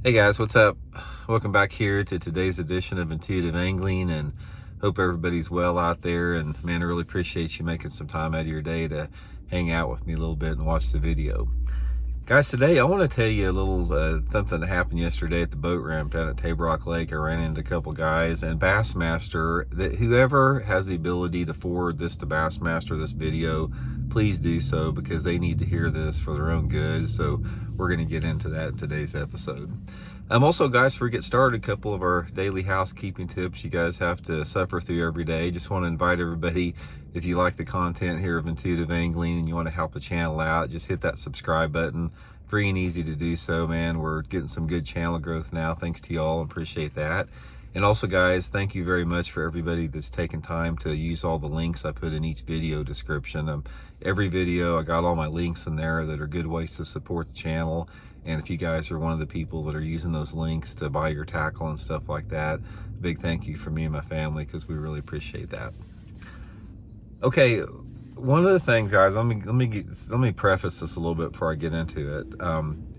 Hey guys, what's up? Welcome back here to today's edition of Intuitive Angling, and hope everybody's well out there. And man, I really appreciate you making some time out of your day to hang out with me a little bit and watch the video. Guys, today I want to tell you a little something that happened yesterday at the boat ramp down at Table Rock Lake. I ran into a couple guys, and Bassmaster, that whoever has the ability to forward this to Bassmaster, this video, please do so, because they need to hear this for their own good. So we're going to get into that in today's episode. Also, guys, before we get started, a couple of our daily housekeeping tips you guys have to suffer through every day. Just want to invite everybody, if you like the content here of Intuitive Angling and you want to help the channel out, just hit that subscribe button. Free and easy to do so, man. We're getting some good channel growth now. Thanks to y'all. Appreciate that. And also, guys, thank you very much for everybody that's taken time to use all the links I put in each video description. Every video, I got all my links in there that are good ways to support the channel. And if you guys are one of the people that are using those links to buy your tackle and stuff like that, big thank you from me and my family, because we really appreciate that. Okay, one of the things, guys, let me preface this a little bit before I get into it.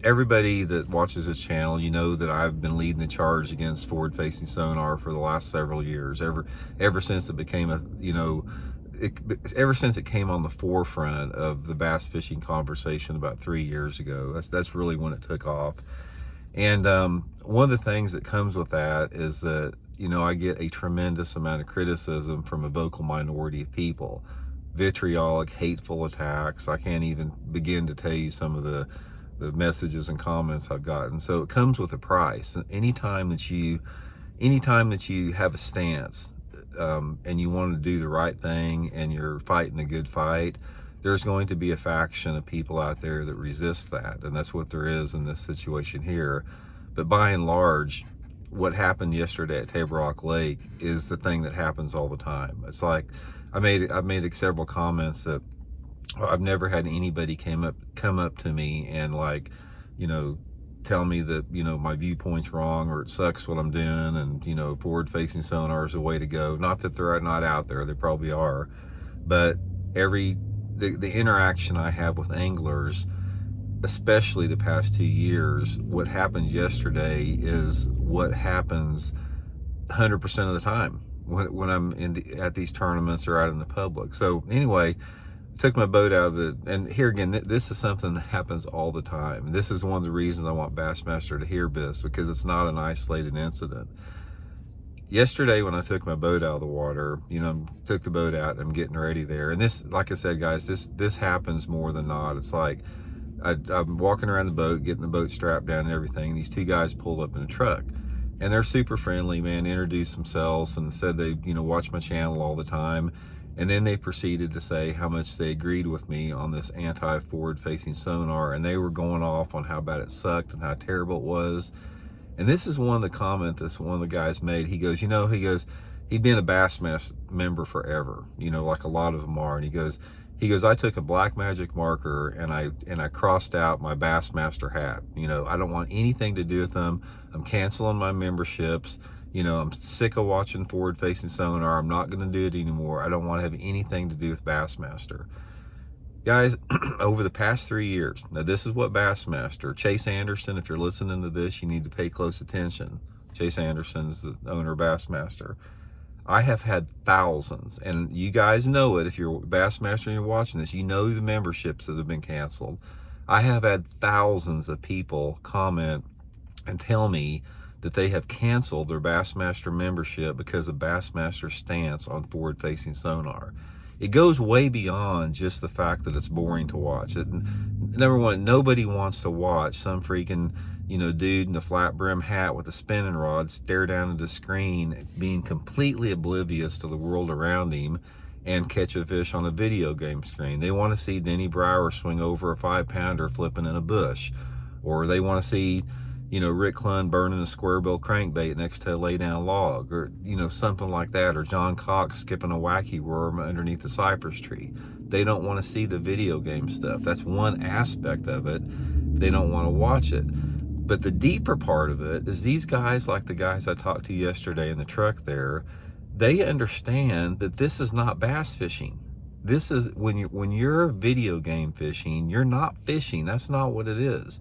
Everybody that watches this channel, you know that I've been leading the charge against forward-facing sonar for the last several years. Ever since it became ever since it came on the forefront of the bass fishing conversation about 3 years ago. That's really when it took off. And one of the things that comes with that is that, I get a tremendous amount of criticism from a vocal minority of people. Vitriolic, hateful attacks. I can't even begin to tell you some of the messages and comments I've gotten. So it comes with a price. Anytime that you have a stance, and you want to do the right thing and you're fighting the good fight, there's going to be a faction of people out there that resist that. And that's what there is in this situation here. But by and large, what happened yesterday at Table Rock Lake is the thing that happens all the time. It's like, I've made several comments that I've never had anybody come up to me and tell me that, my viewpoint's wrong, or it sucks what I'm doing, and, forward-facing sonar is the way to go. Not that they're not out there, they probably are. But the interaction I have with anglers, especially the past 2 years, what happened yesterday is what happens 100% of the time when I'm at these tournaments or out in the public. So anyway, took my boat out of and here again, this is something that happens all the time. This is one of the reasons I want Bassmaster to hear this, because it's not an isolated incident. Yesterday, when I took my boat out of the water, took the boat out and I'm getting ready there. And this, like I said, guys, this happens more than not. It's like, I'm walking around the boat, getting the boat strapped down and everything. And these two guys pulled up in a truck. And they're super friendly, man, introduced themselves and said they, watch my channel all the time. And then they proceeded to say how much they agreed with me on this anti-forward facing sonar. And they were going off on how bad it sucked and how terrible it was. And this is one of the comments that one of the guys made. He goes, he'd been a Bassmaster member forever, like a lot of them are. And he goes, I took a black magic marker and I crossed out my Bassmaster hat. I don't want anything to do with them. I'm canceling my memberships. I'm sick of watching forward-facing sonar. I'm not going to do it anymore. I don't want to have anything to do with Bassmaster. Guys, over the past 3 years, now this is what Bassmaster, Chase Anderson, if you're listening to this, you need to pay close attention. Chase Anderson is the owner of Bassmaster. I have had thousands, and you guys know it. If you're Bassmaster and you're watching this, you know the memberships that have been canceled. I have had thousands of people comment and tell me that they have canceled their Bassmaster membership because of Bassmaster's stance on forward-facing sonar. It goes way beyond just the fact that it's boring to watch. Number one, nobody wants to watch some freaking, dude in a flat brim hat with a spinning rod stare down at the screen, being completely oblivious to the world around him, and catch a fish on a video game screen. They want to see Denny Brower swing over a 5-pounder flipping in a bush, or they want to see, Rick Clunn burning a square bill crankbait next to a lay down log, or, something like that, or John Cox skipping a wacky worm underneath the cypress tree. They don't want to see the video game stuff. That's one aspect of it. They don't want to watch it. But the deeper part of it is these guys, like the guys I talked to yesterday in the truck there, they understand that this is not bass fishing. This is when you're video game fishing, you're not fishing. That's not what it is.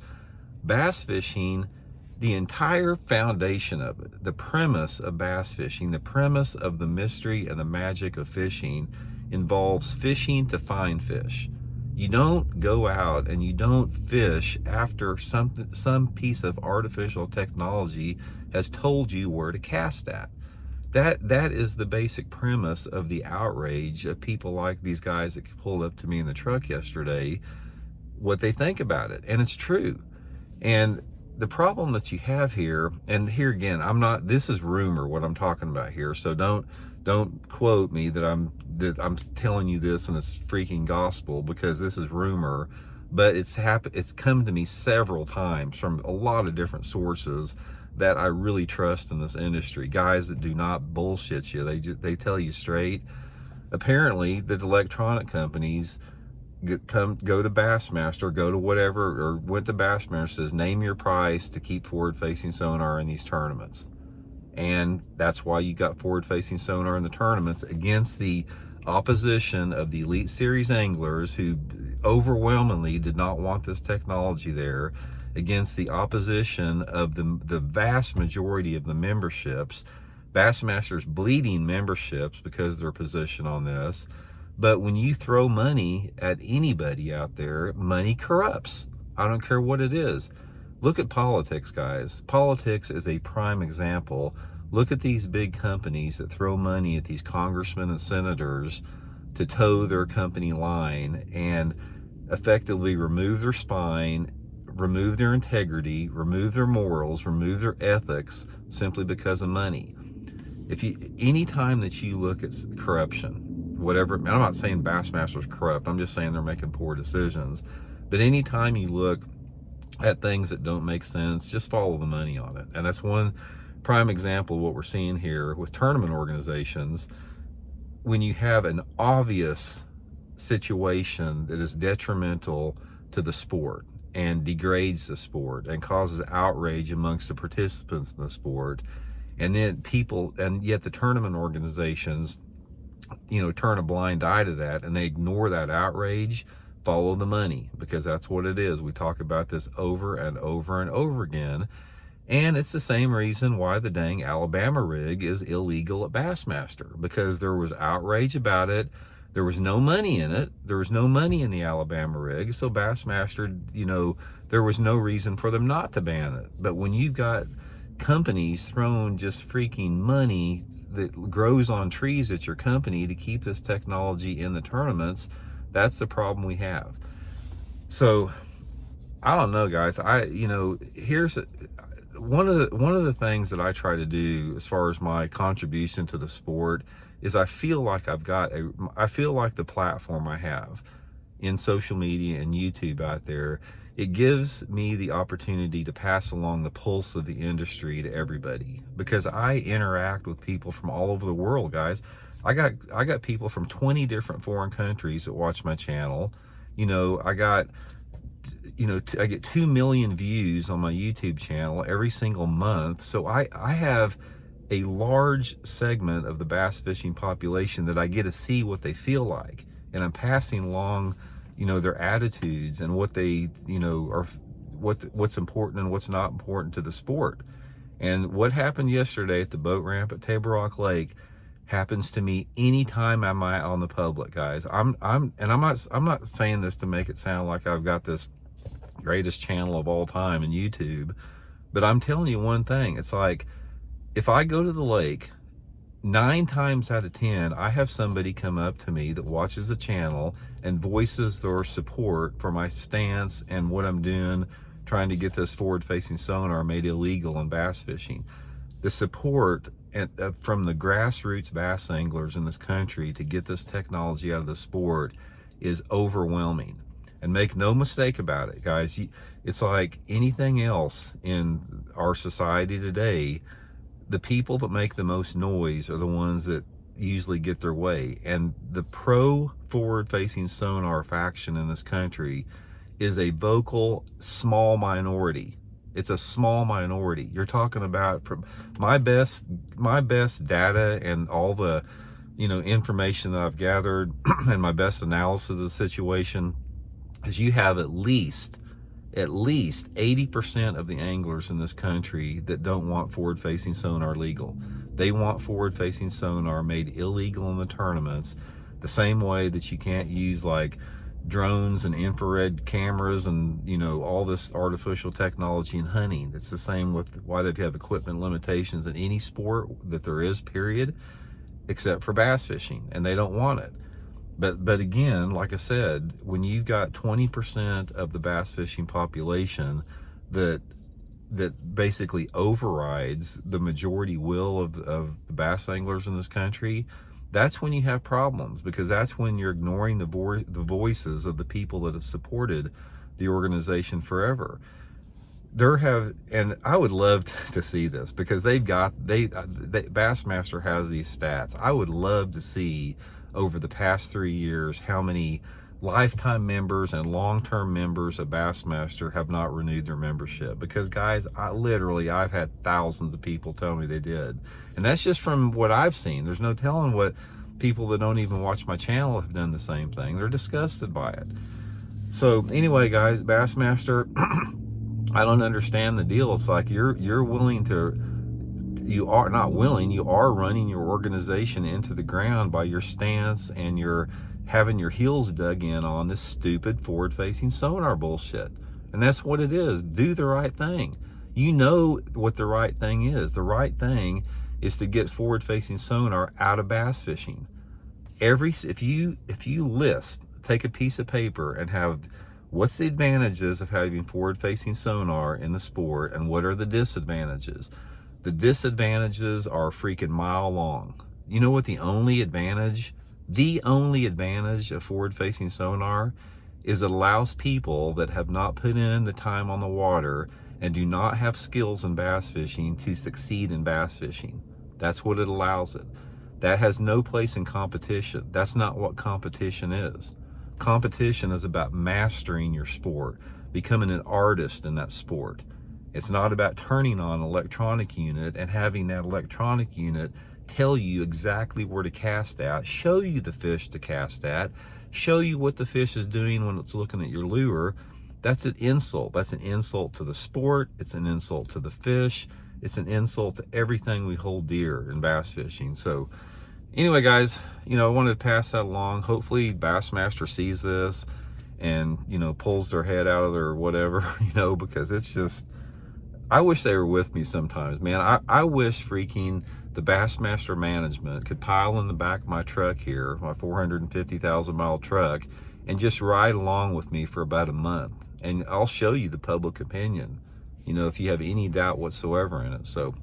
Bass fishing The entire foundation of it, the premise of bass fishing, the premise of the mystery and the magic of fishing involves fishing to find fish. You don't go out and you don't fish after some piece of artificial technology has told you where to cast at. That is the basic premise of the outrage of people like these guys that pulled up to me in the truck yesterday, what they think about it. And it's true. And the problem that you have here, and here again, this is rumor what I'm talking about here, so don't quote me that I'm telling you this and it's freaking gospel, because this is rumor. But it's come to me several times from a lot of different sources that I really trust in this industry, guys that do not bullshit you. They tell you straight. Apparently the electronic companies go to Bassmaster, go to whatever, or went to Bassmaster, says name your price to keep forward facing sonar in these tournaments. And that's why you got forward facing sonar in the tournaments against the opposition of the Elite Series anglers, who overwhelmingly did not want this technology there, against the opposition of the vast majority of the memberships. Bassmaster's bleeding memberships because of their position on this. But when you throw money at anybody out there, money corrupts. I don't care what it is. Look at politics, guys. Politics is a prime example. Look at these big companies that throw money at these congressmen and senators to toe their company line and effectively remove their spine, remove their integrity, remove their morals, remove their ethics, simply because of money. Anytime that you look at corruption, whatever, I'm not saying Bassmaster's corrupt, I'm just saying they're making poor decisions. But anytime you look at things that don't make sense, just follow the money on it. And that's one prime example of what we're seeing here with tournament organizations. When you have an obvious situation that is detrimental to the sport and degrades the sport and causes outrage amongst the participants in the sport, and yet the tournament organizations, turn a blind eye to that and they ignore that outrage, follow the money, because that's what it is. We talk about this over and over and over again. And it's the same reason why the dang Alabama rig is illegal at Bassmaster, because there was outrage about it. There was no money in it. There was no money in the Alabama rig. So Bassmaster, there was no reason for them not to ban it. But when you've got companies throwing just freaking money that grows on trees at your company to keep this technology in the tournaments, that's the problem we have. So I don't know, guys. Here's one of the things that I try to do as far as my contribution to the sport is I feel like the platform I have in social media and YouTube out there, it gives me the opportunity to pass along the pulse of the industry to everybody, because I interact with people from all over the world, guys. I got people from 20 different foreign countries that watch my channel. I get 2 million views on my YouTube channel every single month. So I have a large segment of the bass fishing population that I get to see what they feel like, and I'm passing along their attitudes and what they are, what's important and what's not important to the sport. And what happened yesterday at the boat ramp at Table Rock Lake happens to me anytime I'm out on the public, guys. I'm not saying this to make it sound like I've got this greatest channel of all time in YouTube, but I'm telling you one thing. It's like, if I go to the lake, 9 times out of 10, I have somebody come up to me that watches the channel and voices their support for my stance and what I'm doing, trying to get this forward-facing sonar made illegal in bass fishing. The support from the grassroots bass anglers in this country to get this technology out of the sport is overwhelming. And make no mistake about it, guys, it's like anything else in our society today. The people that make the most noise are the ones that usually get their way. And the pro forward-facing sonar faction in this country is a vocal small minority. It's a small minority. You're talking about, from my best data and all the information that I've gathered and my best analysis of the situation, is you have at least at least 80% of the anglers in this country that don't want forward-facing sonar legal. They want forward-facing sonar made illegal in the tournaments, the same way that you can't use like drones and infrared cameras and, you know, all this artificial technology in hunting. It's the same with why they have equipment limitations in any sport that there is, period, except for bass fishing, and they don't want it. But again, like I said, when you've got 20% of the bass fishing population that basically overrides the majority will of the bass anglers in this country, that's when you have problems, because that's when you're ignoring the voices of the people that have supported the organization forever. And I would love to see this, because Bassmaster has these stats. I would love to see over the past 3 years how many lifetime members and long-term members of Bassmaster have not renewed their membership. Because guys, I've had thousands of people tell me they did, and that's just from what I've seen. There's no telling what people that don't even watch my channel have done the same thing. They're disgusted by it. So anyway, guys, Bassmaster, I don't understand the deal. It's like you are running your organization into the ground by your stance, and you're having your heels dug in on this stupid forward-facing sonar bullshit. And that's what it is. Do the right thing. You know what the right thing is. The right thing is to get forward-facing sonar out of bass fishing. If you take a piece of paper and have, what's the advantages of having forward-facing sonar in the sport, and what are the disadvantages? The disadvantages are freaking mile long. You know what the only advantage of forward-facing sonar is? It allows people that have not put in the time on the water and do not have skills in bass fishing to succeed in bass fishing. That's what it allows it. That has no place in competition. That's not what competition is. Competition is about mastering your sport, becoming an artist in that sport. It's not about turning on an electronic unit and having that electronic unit tell you exactly where to cast at, show you the fish to cast at, show you what the fish is doing when it's looking at your lure. That's an insult. That's an insult to the sport. It's an insult to the fish. It's an insult to everything we hold dear in bass fishing. So anyway, guys, you know, I wanted to pass that along. Hopefully Bassmaster sees this and, you know, pulls their head out of their whatever, you know, because it's just, I wish they were with me sometimes, man. I wish freaking the Bassmaster management could pile in the back of my truck here, my 450,000 mile truck, and just ride along with me for about a month. And I'll show you the public opinion, you know, if you have any doubt whatsoever in it. So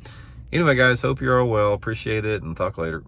anyway, guys, hope you're all well. Appreciate it, and talk later.